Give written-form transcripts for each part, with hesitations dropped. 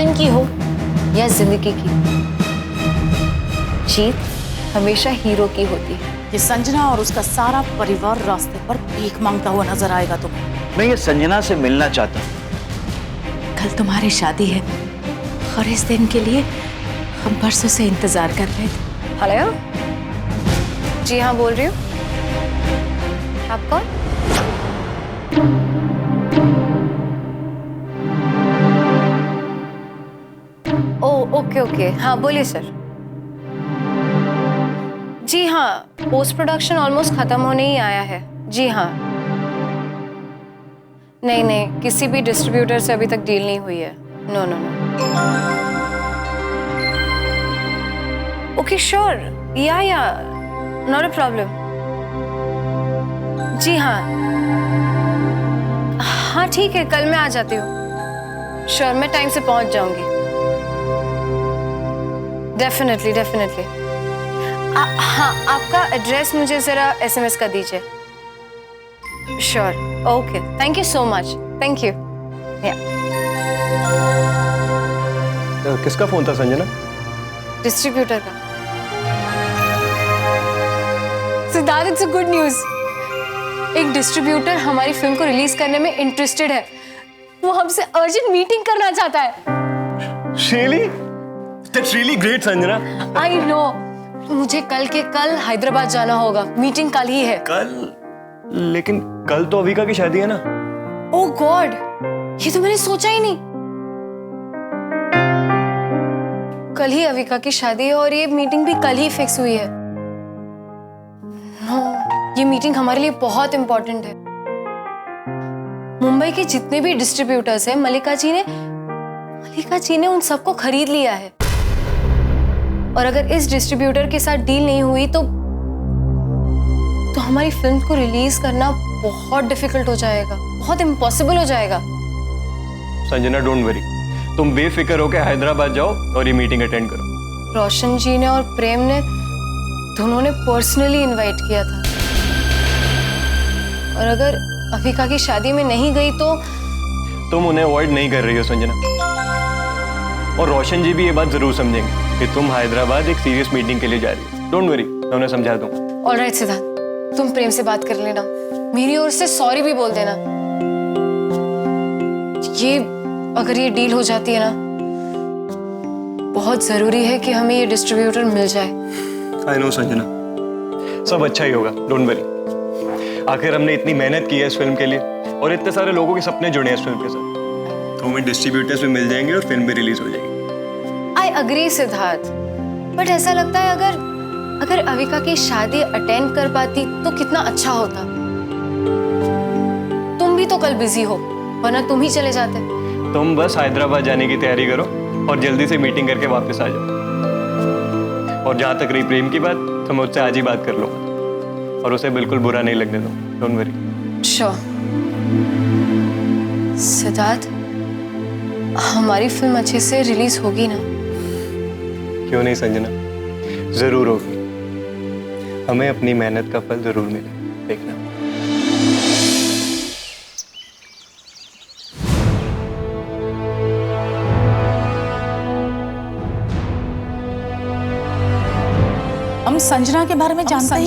Heroine की हो या जिंदगी की, जीत हमेशा हीरो की होती है। ये संजना और उसका सारा परिवार रास्ते पर भीख मांगता हुआ नजर आएगा तुम्हें। मैं ये संजना से मिलना चाहता हूँ। कल तुम्हारी शादी है और इस दिन के लिए हम बरसों से इंतजार कर रहे थे। हेलो, जी हाँ बोल रही हूँ। आप कौन? ओ ओके ओके, हाँ बोलिए सर। जी हाँ, पोस्ट प्रोडक्शन ऑलमोस्ट खत्म होने ही आया है। जी हाँ, नहीं नहीं, किसी भी डिस्ट्रीब्यूटर से अभी तक डील नहीं हुई है। No no no. Okay sure, yeah not a problem. जी हाँ हाँ ठीक है, कल मैं आ जाती हूँ। श्योर, मैं टाइम से पहुंच जाऊंगी। Definitely definitely. हाँ, आपका एड्रेस मुझे जरा SMS कर दीजिए। Sure, okay, thank you so much, thank you. किसका फोन था संजना? डिस्ट्रीब्यूटर का। Siddharth, it's a good news. एक डिस्ट्रीब्यूटर हमारी फिल्म को रिलीज करने में इंटरेस्टेड है। वो हमसे अर्जेंट मीटिंग करना चाहता है। Really? That's really great, Sanjana. I know। मुझे कल के कल हैदराबाद जाना होगा। मीटिंग कल ही है। कल? लेकिन कल तो अविका की शादी है ना। ओह गॉड, ये तो मैंने सोचा ही नहीं। कल ही अविका की शादी है और ये मीटिंग भी कल ही फिक्स हुई है। ये मीटिंग हमारे लिए बहुत इंपॉर्टेंट है। मुंबई के जितने भी डिस्ट्रीब्यूटर्स हैं, मल्लिका जी ने उन सबको खरीद लिया है। और अगर इस डिस्ट्रीब्यूटर के साथ डील नहीं हुई तो हमारी फिल्म को रिलीज करना बहुत डिफिकल्ट हो जाएगा, बहुत इम्पॉसिबल हो जाएगा। संजना डोंट वरी, तुम बेफिक्र होकर हैदराबाद जाओ और ये मीटिंग अटेंड करो। रोशन जी ने और प्रेम ने दोनों ने पर्सनली इनवाइट किया था। और अगर अविका की शादी में नहीं गई तो तुम उन्हें अवॉइड नहीं कर रही हो संजना, और रोशन जी भी ये बात जरूर समझेंगे कि तुम हैदराबाद एक सीरियस मीटिंग के लिए जा रही हो। डोंट वरी, मैं उन्हें समझा दूंगा। ऑलराइट सिद्धार्थ, तुम प्रेम से बात कर लेना, मेरी ओर से सॉरी भी बोल देना। अगर ये डील हो जाती है ना, बहुत जरूरी है कि हमें ये डिस्ट्रीब्यूटर मिल जाए। आई नो संजना, सब अच्छा ही होगा, डोंट वरी। आखिर हमने इतनी मेहनत की है इस फिल्म के लिए और इतने सारे लोगों के सपने जुड़े हैं इस फिल्म के साथ, तो हमें डिस्ट्रीब्यूटर्स भी मिल जाएंगे और फिल्म भी रिलीज हो जाएगी। आई अग्री सिद्धार्थ, बट ऐसा लगता है अगर अविका की शादी अटेंड कर पाती तो कितना अच्छा होता। तुम भी तो कल बिजी हो, वरना तुम ही चले जाते। तुम बस हैदराबाद जाने की तैयारी करो और जल्दी से मीटिंग करके वापस आ जाओ। और जहाँ तक रही प्रेम की बात, तो मैं उससे आज ही बात कर लूँगा और उसे बिल्कुल बुरा नहीं लगने दो। Don't worry. श्योर। सिद्धार्थ, हमारी फिल्म अच्छे से रिलीज होगी ना? क्यों नहीं संजना, जरूर होगी। हमें अपनी मेहनत का फल जरूर मिले, देखना। हम संजना के बारे में जानते हैं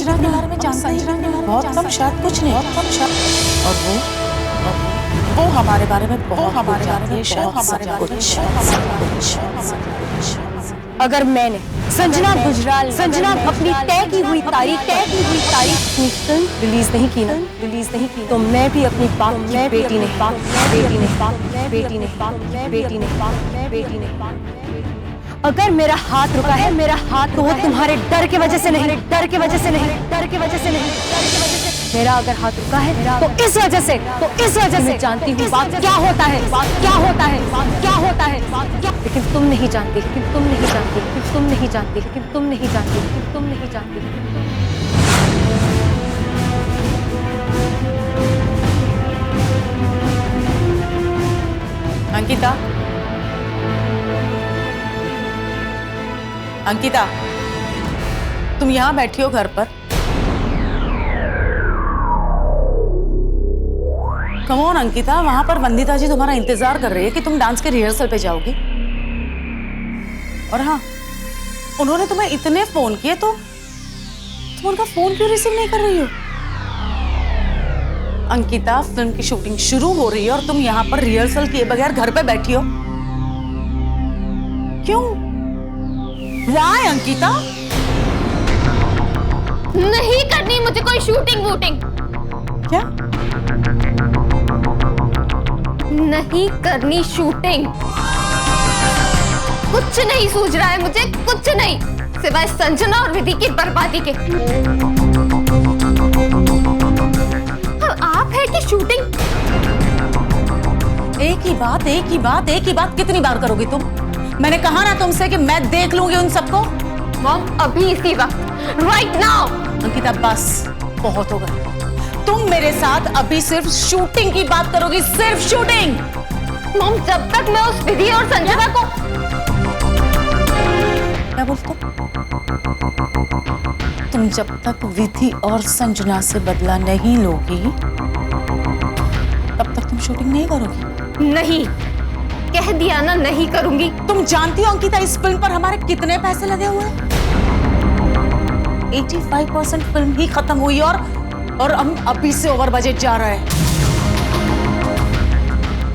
बहुत कम, शायद कुछ नहीं। और वो हमारे बारे में बहुत जानती है, शायद कुछ। अगर मैंने संजना अपनी तय की हुई तारीख अपनी फिल्म रिलीज नहीं की तो मैं भी अपनी बाप की बेटी नहीं। अगर मेरा हाथ रुका है, तो वो तुम्हारे डर के वजह से नहीं। मेरा अगर हाथ रुका है तो इस वजह से मैं जानती हूँ बात क्या होता है। लेकिन तुम नहीं जानती। अंकिता, तुम यहाँ बैठी हो घर पर। कम ऑन अंकिता, वहां पर वंदिता जी तुम्हारा इंतजार कर रही है कि तुम डांस के रिहर्सल पे जाओगी। और हाँ, उन्होंने तुम्हें इतने फोन किए तो तुम उनका फोन क्यों रिसीव नहीं कर रही हो? अंकिता, फिल्म की शूटिंग शुरू हो रही है और तुम यहाँ पर रिहर्सल किए बगैर घर पे बैठी हो। क्यों? Why, अंकिता? नहीं करनी मुझे कोई शूटिंग वूटिंग। क्या? नहीं करनी शूटिंग। कुछ नहीं सूझ रहा है मुझे, कुछ नहीं, सिवाय संजना और विधि की बर्बादी के। और आप है कि शूटिंग? एक ही बात कितनी बार करोगी तुम? मैंने कहा ना तुमसे कि मैं देख लूंगी उन सबको। मॉम, अभी इसी वक्त, राइट नाउ। अंकिता, बस बहुत हो गया। तुम मेरे साथ अभी सिर्फ शूटिंग की बात करोगी, सिर्फ शूटिंग। मॉम, जब तक मैं उस विधि और संजना को... क्या बोलते हो? तुम जब तक विधि और संजना से बदला नहीं लोगी तब तक तुम शूटिंग नहीं करोगी। नहीं, कह दिया ना, नहीं करूंगी। तुम जानती हो अंकिता, इस फिल्म पर हमारे कितने पैसे लगे हुए हैं? 85% फिल्म ही खत्म हुई और हम अभी से ओवर बजट जा रहे हैं।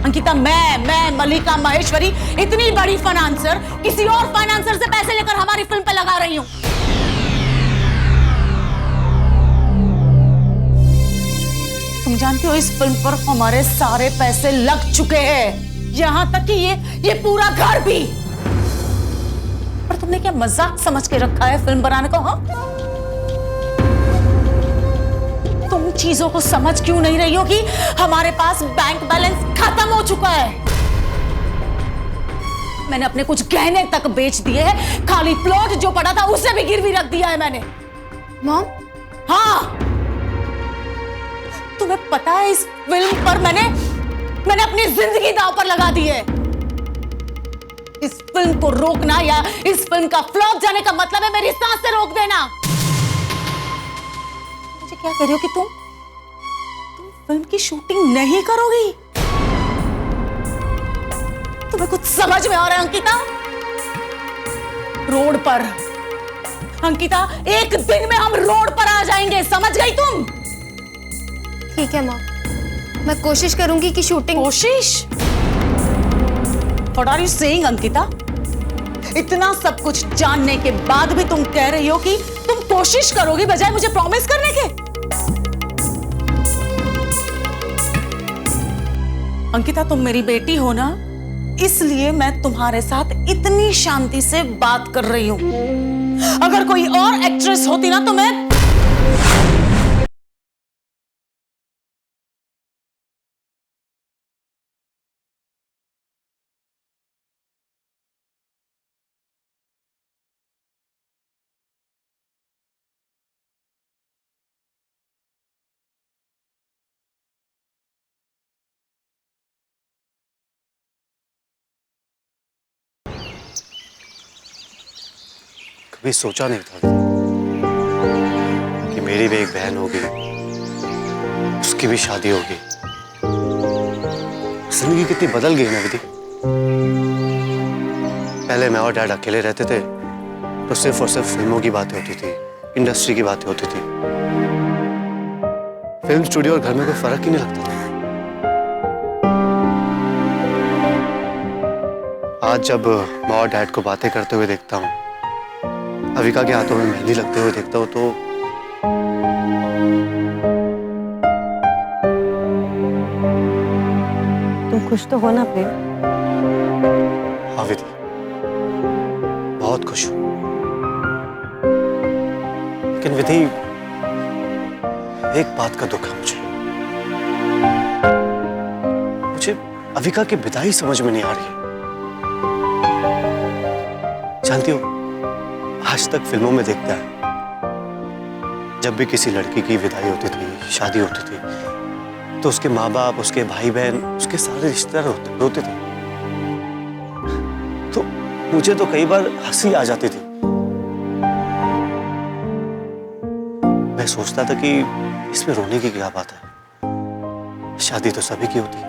अंकिता, मैं मल्लिका माहेश्वरी इतनी बड़ी फाइनेंसर किसी और फाइनेंसर से पैसे लेकर हमारी फिल्म पे लगा रही हूं। तुम जानती हो इस फिल्म पर हमारे सारे पैसे लग चुके हैं, यहां तक कि ये पूरा घर भी। पर तुमने क्या मजाक समझ के रखा है फिल्म बनाने को? हाँ, तुम चीजों को समझ क्यों नहीं रही हो कि हमारे पास बैंक बैलेंस खत्म हो चुका है। मैंने अपने कुछ गहने तक बेच दिए हैं, खाली प्लॉट जो पड़ा था उसे भी गिरवी रख दिया है मैंने। मॉम, हाँ, तुम्हें पता है इस फिल्म पर मैंने अपनी जिंदगी दांव पर लगा दी है। इस फिल्म को रोकना या इस फिल्म का फ्लॉप जाने का मतलब है मेरी सांस से रोक देना। मुझे क्या कह रही हो कि तुम फिल्म की शूटिंग नहीं करोगी? तुम्हें कुछ समझ में आ रहा है अंकिता? रोड पर अंकिता, एक दिन में हम रोड पर आ जाएंगे, समझ गई तुम? ठीक है मॉम, मैं कोशिश करूंगी कि शूटिंग... कोशिश? What are you saying, Ankita? इतना सब कुछ जानने के बाद भी तुम कह रही हो कि तुम कोशिश करोगी बजाय मुझे प्रॉमिस करने के? अंकिता, तुम मेरी बेटी हो ना, इसलिए मैं तुम्हारे साथ इतनी शांति से बात कर रही हूं। अगर कोई और एक्ट्रेस होती ना तो मैं... कभी सोचा नहीं था कि मेरी भी एक बहन होगी, उसकी भी शादी होगी। जिंदगी कितनी बदल गई ना विधि। पहले मैं और डैड अकेले रहते थे तो सिर्फ और सिर्फ फिल्मों की बातें होती थी, इंडस्ट्री की बातें होती थी। फिल्म स्टूडियो और घर में कोई फर्क ही नहीं लगता था। आज जब माँ और डैड को बातें करते हुए देखता हूँ, अविका के हाथों में मेहंदी लगते हुए देखता हूँ, तो तुम खुश तो हो ना प्रेम? हाँ विधि, बहुत खुश हूँ। लेकिन विधि, एक बात का दुख है मुझे अविका की विदाई समझ में नहीं आ रही है। जानती हो, आज तक फिल्मों में देखता है जब भी किसी लड़की की विदाई होती थी, शादी होती थी, तो उसके माँ बाप, उसके भाई बहन, उसके सारे रिश्तेदार रोते थे। तो मुझे तो कई बार हंसी आ जाती थी। मैं सोचता था कि इसमें रोने की क्या बात है, शादी तो सभी की होती है।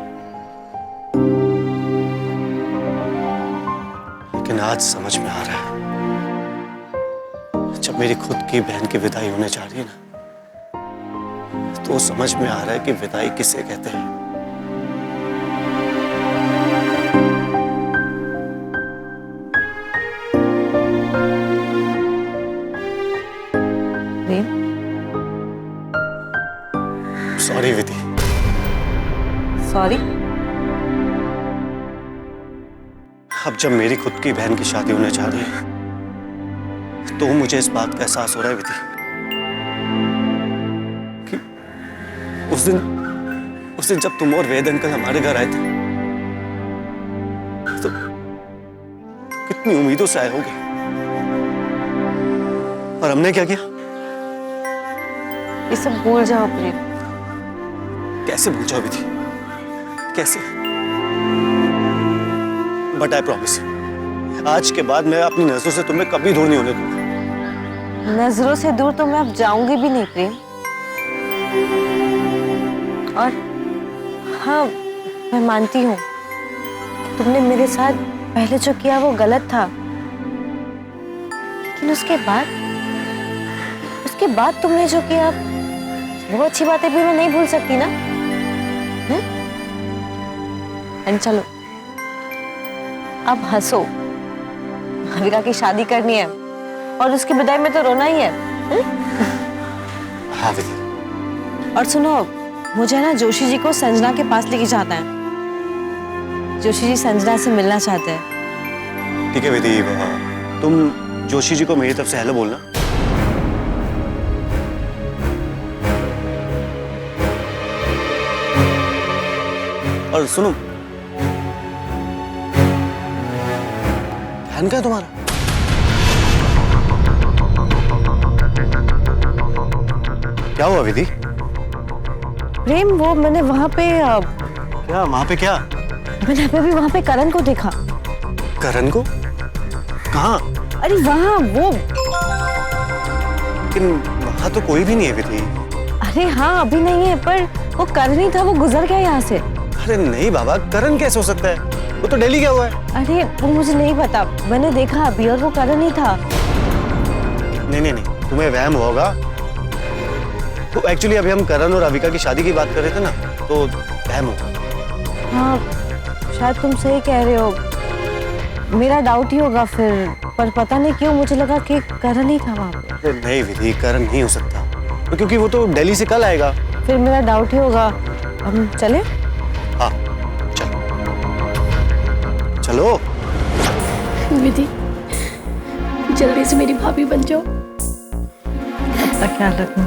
लेकिन लेकिन आज समझ में आ रहा है, जब मेरी खुद की बहन की विदाई होने जा रही है ना, तो समझ में आ रहा है कि विदाई किसे कहते हैं। सॉरी विधि। सॉरी? अब जब मेरी खुद की बहन की शादी होने जा रही है, तो मुझे इस बात का एहसास हो रहा है विधि कि उस दिन जब तुम और वेद अंकल हमारे घर आए थे, तो कितनी उम्मीदों से आए होगे, और हमने क्या किया? ये सब भूल जाओ प्रेम। कैसे भूल जाओ विधि, कैसे? बट आई प्रॉमिस, आज के बाद मैं अपनी नजरों से तुम्हें कभी दूर नहीं होने दूंगा। नजरों से दूर तो मैं अब जाऊंगी भी नहीं प्रेम। और हाँ, मैं मानती हूँ तुमने मेरे साथ पहले जो किया वो गलत था, लेकिन उसके बाद तुमने जो किया वो अच्छी बातें भी मैं नहीं भूल सकती ना। एंड चलो अब हंसो, भाविका की शादी करनी है और उसकी विदाई में तो रोना ही है। हाँ विधि। और सुनो, मुझे ना जोशी जी को संजना के पास लेके जाना है। जोशी जी संजना से मिलना चाहते हैं। ठीक है विधि, तुम जोशी जी को मेरी तरफ से हेलो बोलना। और सुनो, ध्यान क्या है तुम्हारा? क्या हुआ विधि? प्रेम, वो मैंने वहां पे क्या वहां पे क्या? मैंने अभी वहां पे करण को देखा। करण को? कहाँ? अरे वहां वो। लेकिन वहां तो कोई भी नहीं है विधि। अरे हाँ, अभी नहीं है, पर वो करण ही था, वो गुजर गया यहाँ से। अरे नहीं बाबा, करण कैसे हो सकता है? वो तो दिल्ली गया हुआ है। अरे वो मुझे नहीं पता, मैंने देखा अभी और वो करण ही था। नहीं, तुम्हें वहम होगा। तो एक्चुअली अभी हम करण और अविका की शादी की बात कर रहे थे ना, तो वहम होगा। हाँ, शायद तुम सही कह रहे हो, मेरा डाउट ही होगा फिर, पर पता नहीं क्यों मुझे लगा कि करण ही था वहाँ पे। नहीं विधि, करण नहीं हो सकता, तो क्योंकि वो तो दिल्ली से कल आएगा। फिर मेरा डाउट ही होगा। हम चले? हाँ चलो। विधि, जल्दी से मेरी भाभी बन जाओ। अपना ख्याल रखना।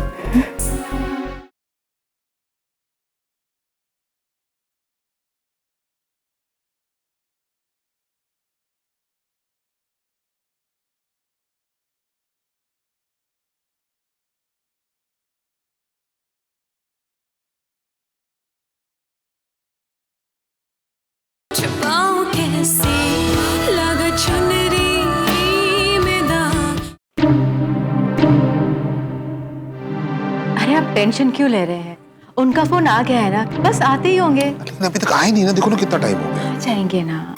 अरे आप टेंशन क्यों ले रहे हैं? उनका फोन आ गया है ना, बस आते ही होंगे। लेकिन अभी तक आए नहीं ना, देखो ना कितना टाइम हो गया। आ जाएंगे ना।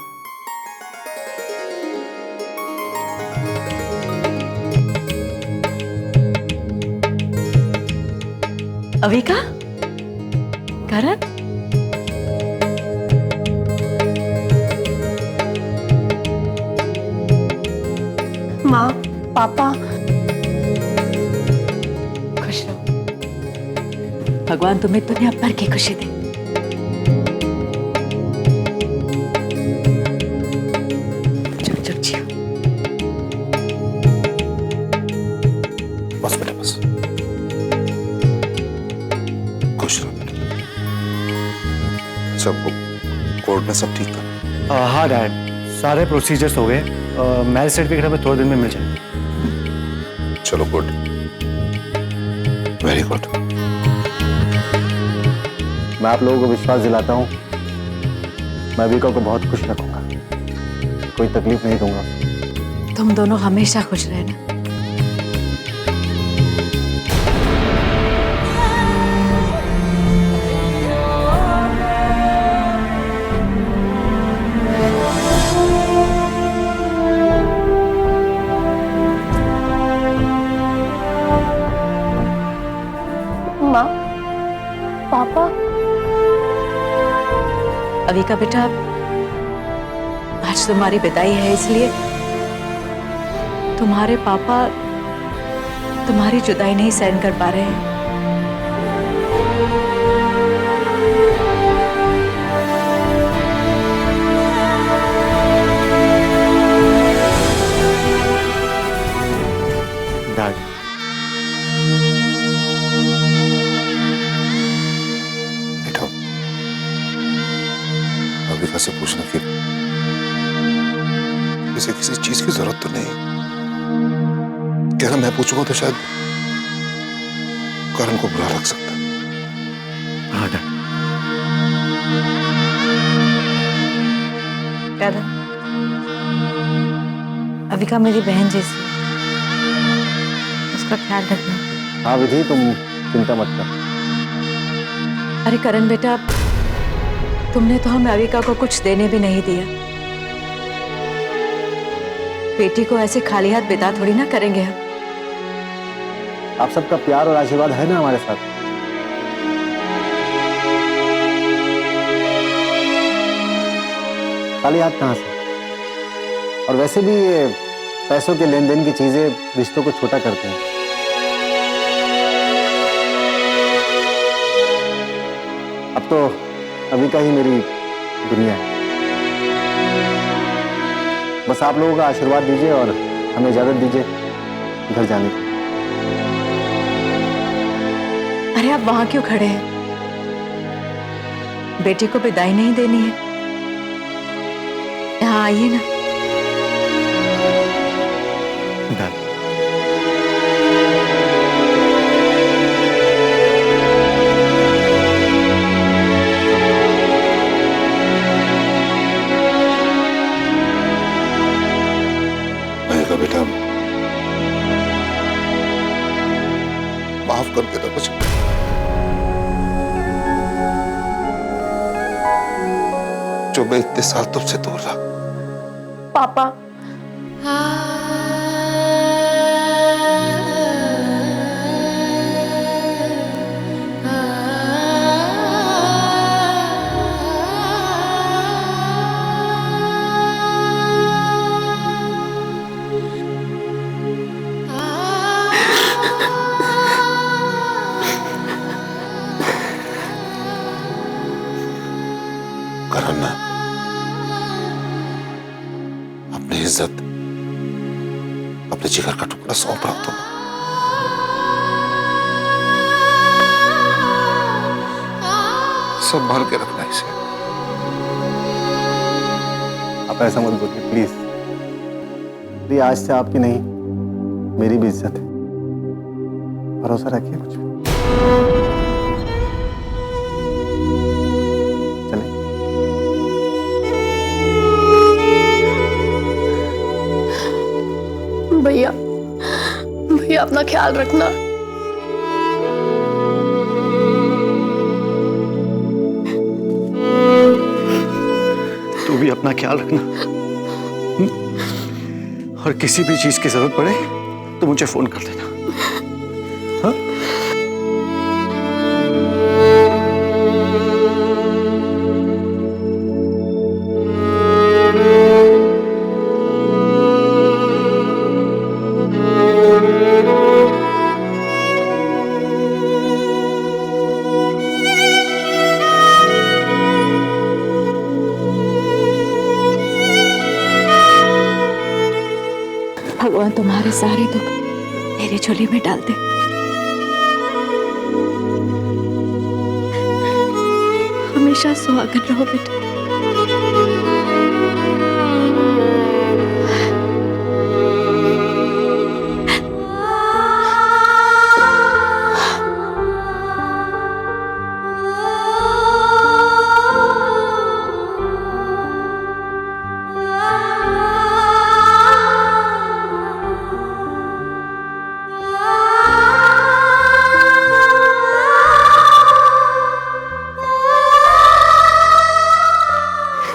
अविका, करण, माँ, पापा, खुश रहो। भगवान तुम्हें दुनिया भर की खुशी दे। चुप चुप जियो। बस बेटा बस, खुश रहो बेटा। सब कोर्ट में सब ठीक था? हाँ डैड, सारे प्रोसीजर्स हो गए। मैरिज सर्टिफिकेट हमें थोड़े दिन में मिल जाएगा। चलो गुड, वेरी गुड। मैं आप लोगों को विश्वास दिलाता हूँ, मैं अविका को बहुत खुश रखूंगा, कोई तकलीफ नहीं दूंगा। तुम दोनों हमेशा खुश रहना। अविका बेटा, आज तुम्हारी विदाई है, इसलिए तुम्हारे पापा तुम्हारी जुदाई नहीं सहन कर पा रहे हैं। डैड, बेटा, अविका से पूछना कि इसे किसी चीज की जरूरत तो नहीं। कहना मैं पूछूंगा तो शायद करण को बुरा लग सकता है। हाँ डैड। करण, अविका मेरी बहन जैसी है, उसका ख्याल रखना। हाँ विधि, तुम चिंता मत कर। अरे करण बेटा, तुमने तो हमें अविका को कुछ देने भी नहीं दिया। बेटी को ऐसे खाली हाथ बिता थोड़ी ना करेंगे हम। आप सबका प्यार और आशीर्वाद है ना हमारे साथ। खाली हाथ कहाँ से? और वैसे भी ये पैसों के लेन देन की चीजें रिश्तों को छोटा करते हैं। अब तो अविका ही मेरी दुनिया है। बस आप लोगों का आशीर्वाद दीजिए और हमें इजाजत दीजिए घर जाने की। अरे आप वहां क्यों खड़े हैं? बेटी को विदाई नहीं देनी है? यहाँ आइए ना। का बेटा, माफ कर देना मुझे। जो मैं इतने साल तुमसे दूर रहा। पापा, करण, अपनी इज्जत, अपने जिगर का टुकड़ा सौंप रहा हूं तुम्हें। संभाल के रखना इसे। आप ऐसा मत बोलिए प्लीज। प्लीज, आज से आपकी नहीं मेरी भी इज्जत है। भरोसा रखिए मुझ पे। चले। भैया, भैया अपना ख्याल रखना। तू भी अपना ख्याल रखना। और किसी भी चीज की जरूरत पड़े तो मुझे फोन कर देना। हाँ? भगवान तुम्हारे सारे दुख मेरी झोली में डाल दे। हमेशा सुहागन रहो बेटा।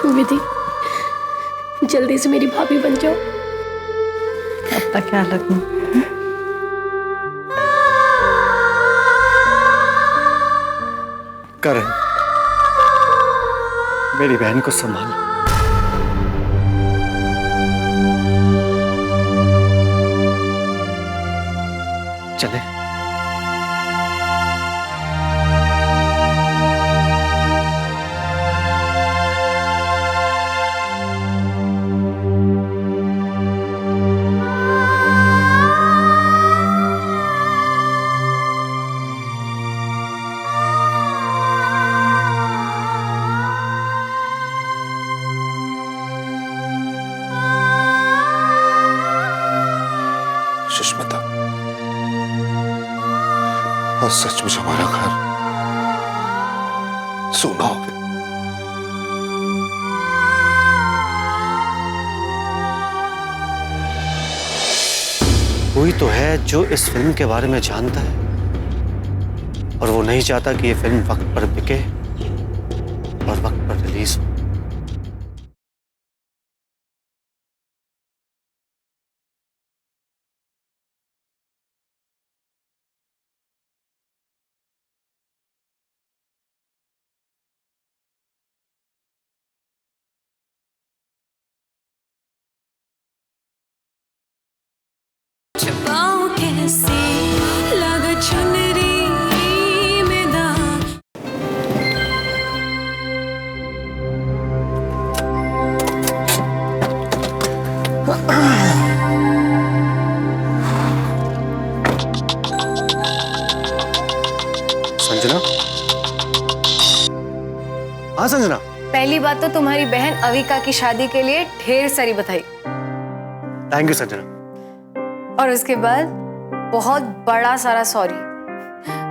विधि, जल्दी से मेरी भाभी बन जाओ। अपना ख्याल रखना। करण, मेरी बहन को संभालो। चले। सुष्मिता, और सचमुच हमारा घर सूना हो गया। कोई तो है जो इस फिल्म के बारे में जानता है और वो नहीं चाहता कि ये फिल्म वक्त पर बिके और वक्त पर रिलीज हो। संजना? हाँ संजना। पहली बात तो तुम्हारी बहन अविका की शादी के लिए ढेर सारी बधाई। Thank you Sanjana. और उसके बाद बहुत बड़ा सारा सॉरी,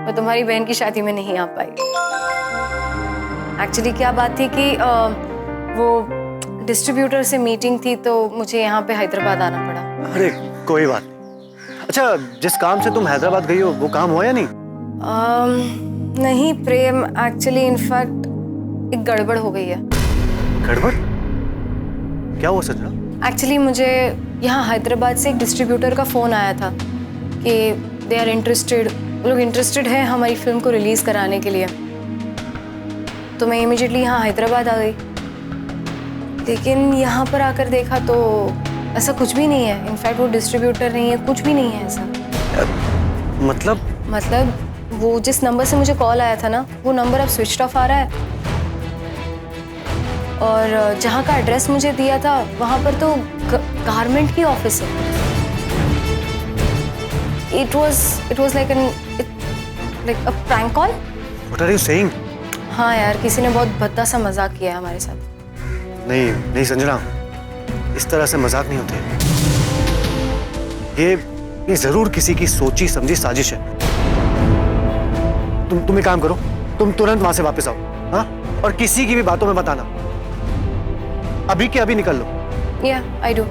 मैं तुम्हारी बहन की शादी में नहीं आ पाई। एक्चुअली क्या बात थी कि वो डिस्ट्रीब्यूटर से मीटिंग थी तो मुझे यहाँ पे हैदराबाद आना पड़ा। अरे कोई बात नहीं। अच्छा, जिस काम से तुम हैदराबाद गई हो वो काम हुआ या नहीं? नहीं प्रेम, एक्चुअली इनफैक्ट एक गड़बड़ हो गई है। गड़बड़? क्या हुआ संजना? एक्चुअली मुझे यहाँ हैदराबाद से एक डिस्ट्रीब्यूटर का फ़ोन आया था कि दे आर इंटरेस्टेड, वो लोग इंटरेस्टेड हैं हमारी फिल्म को रिलीज़ कराने के लिए। तो मैं इमीडिएटली यहाँ हैदराबाद आ गई, लेकिन यहाँ पर आकर देखा तो ऐसा कुछ भी नहीं है। इनफैक्ट वो डिस्ट्रीब्यूटर नहीं है, कुछ भी नहीं है ऐसा। मतलब वो जिस नंबर से मुझे कॉल आया था ना, वो नंबर अब स्विच ऑफ आ रहा है। और जहाँ का एड्रेस मुझे दिया था वहाँ पर तो गारमेंट की ऑफिस है। It was like a prank call. What are you saying? हाँ यार, किसी ने बहुत भद्दा सा मजाक किया है हमारे साथ। नहीं संजना, इस तरह से मजाक नहीं होते। ये जरूर किसी की सोची समझी साजिश है। तुम एक काम करो, तुम तुरंत वहां से वापस आओ, हाँ? और किसी की भी बातों में मत आना। अभी के अभी निकल लो। Yeah, I do.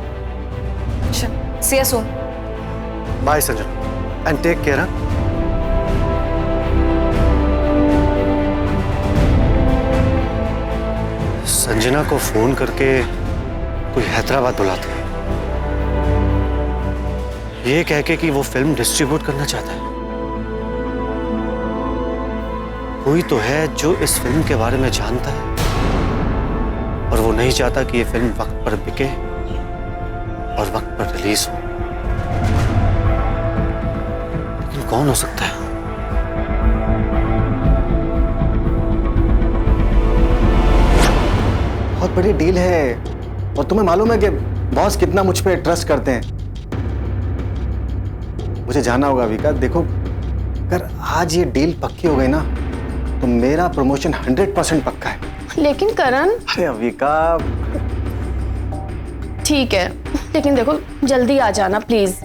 See you soon. Bye Sanjana, and take care. Sanjana को फोन करके कोई हैदराबाद बुलाता है, ये कह के कि वो फिल्म डिस्ट्रीब्यूट करना चाहता है। कोई तो है जो इस फिल्म के बारे में जानता है और वो नहीं चाहता कि ये फिल्म वक्त पर बिके और वक्त पर रिलीज हो। लेकिन कौन हो सकता है? बहुत बड़ी डील है और तुम्हें मालूम है कि बॉस कितना मुझ पे ट्रस्ट करते हैं। मुझे जाना होगा अविका। देखो, अगर आज ये डील पक्की हो गई ना तो मेरा प्रमोशन 100% पक्का है। लेकिन करण। अरे अविका, ठीक है, लेकिन देखो जल्दी आ जाना प्लीज।